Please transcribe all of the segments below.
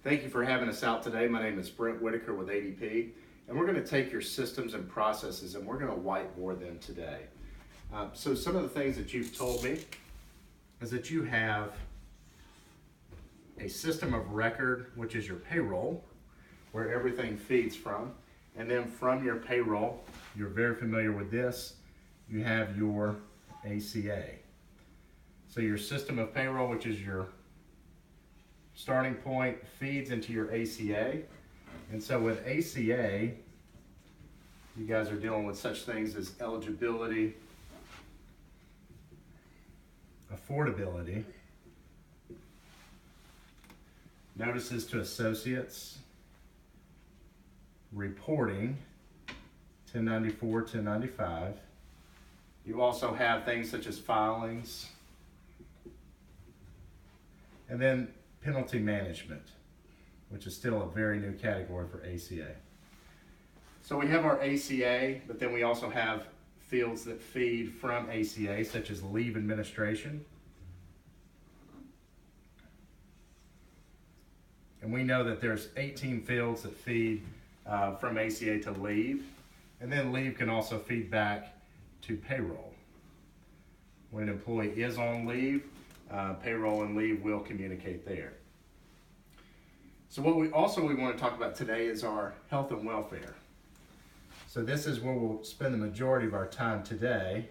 Thank you for having us out today. My name is Brent Whitaker with ADP, and we're going to take your systems and processes and we're going to whiteboard them today. So some of the things that you've told me is that you have a system of record, which is your payroll, where everything feeds from. And then from your payroll, you're very familiar with this, you have your ACA. So your system of payroll, which is your starting point, feeds into your ACA. And so with ACA, you guys are dealing with such things as eligibility, affordability, notices to associates, reporting, 1094, 1095. You also have things such as filings, and then penalty management, which is still a very new category for ACA. So we have our ACA, but then we also have fields that feed from ACA, such as leave administration. And we know that there's 18 fields that feed from ACA to leave, and then leave can also feed back to payroll. When an employee is on leave, payroll and leave will communicate there. So what we want to talk about today is our health and welfare. So this is where we'll spend the majority of our time today.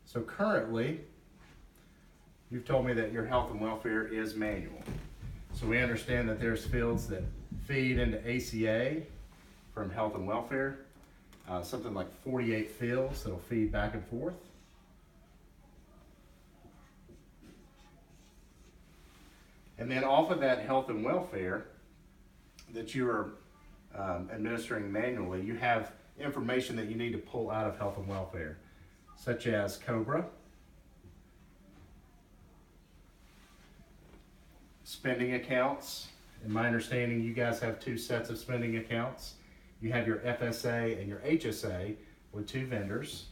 So currently, you've told me that your health and welfare is manual. So we understand that there's fields that feed into ACA from health and welfare, something like 48 fields that'll feed back and forth. And then off of that health and welfare that you are administering manually, you have information that you need to pull out of health and welfare, such as COBRA, spending accounts. In my understanding, you guys have two sets of spending accounts. You have your FSA and your HSA with two vendors.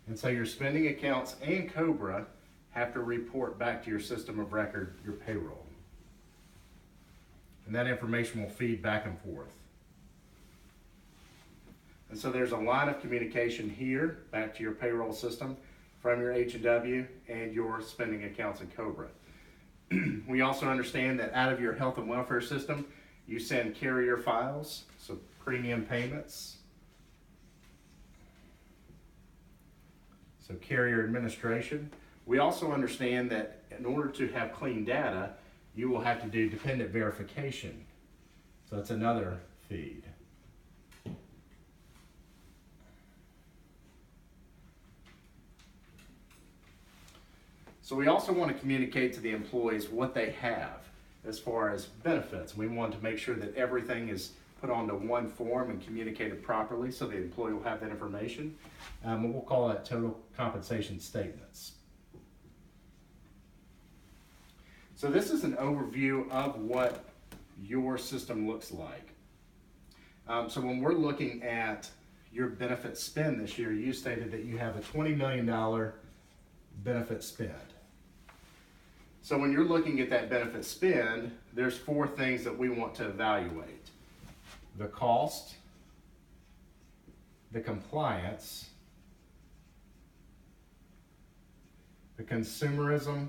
And so your spending accounts and COBRA have to report back to your system of record, your payroll. And that information will feed back and forth. And so there's a line of communication here back to your payroll system from your H&W and your spending accounts and COBRA. We also understand that out of your health and welfare system, you send carrier files, so premium payments. So carrier administration. We also understand that in order to have clean data, you will have to do dependent verification. So that's another feed. So we also want to communicate to the employees what they have as far as benefits. We want to make sure that everything is put onto one form and communicated properly so the employee will have that information. We'll call that total compensation statements. So this is an overview of what your system looks like. So when we're looking at your benefit spend this year, you stated that you have a $20 million benefit spend. So when you're looking at that benefit spend, there's four things that we want to evaluate: the cost, the compliance, the consumerism,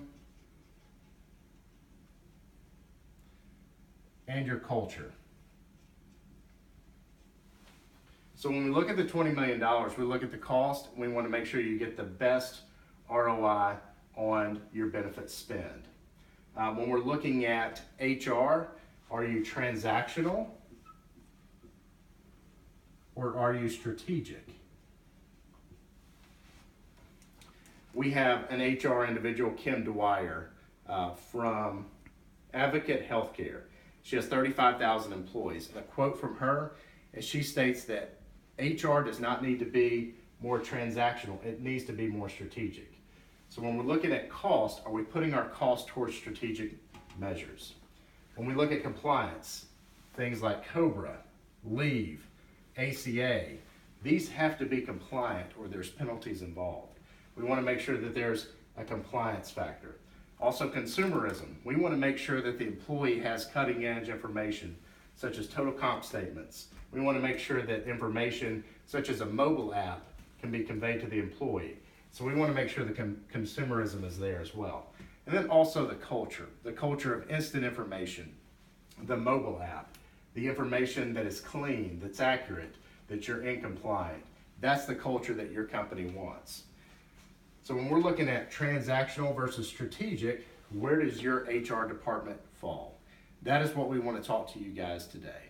and your culture. So when we look at the $20 million, we look at the cost, and we want to make sure you get the best ROI on your benefit spend. When we're looking at HR, are you transactional or are you strategic? We have an HR individual, Kim Dwyer, from Advocate Healthcare. She has 35,000 employees. And a quote from her, is she states that HR does not need to be more transactional, it needs to be more strategic. So when we're looking at cost, are we putting our cost towards strategic measures? When we look at compliance, things like COBRA, leave, ACA, these have to be compliant or there's penalties involved. We want to make sure that there's a compliance factor. Also, consumerism. We want to make sure that the employee has cutting edge information, such as total comp statements. We want to make sure that information such as a mobile app can be conveyed to the employee. So we want to make sure the consumerism is there as well. And then also the culture of instant information, the mobile app, the information that is clean, that's accurate, that you're in compliant. That's the culture that your company wants. So when we're looking at transactional versus strategic, where does your HR department fall? That is what we want to talk to you guys today.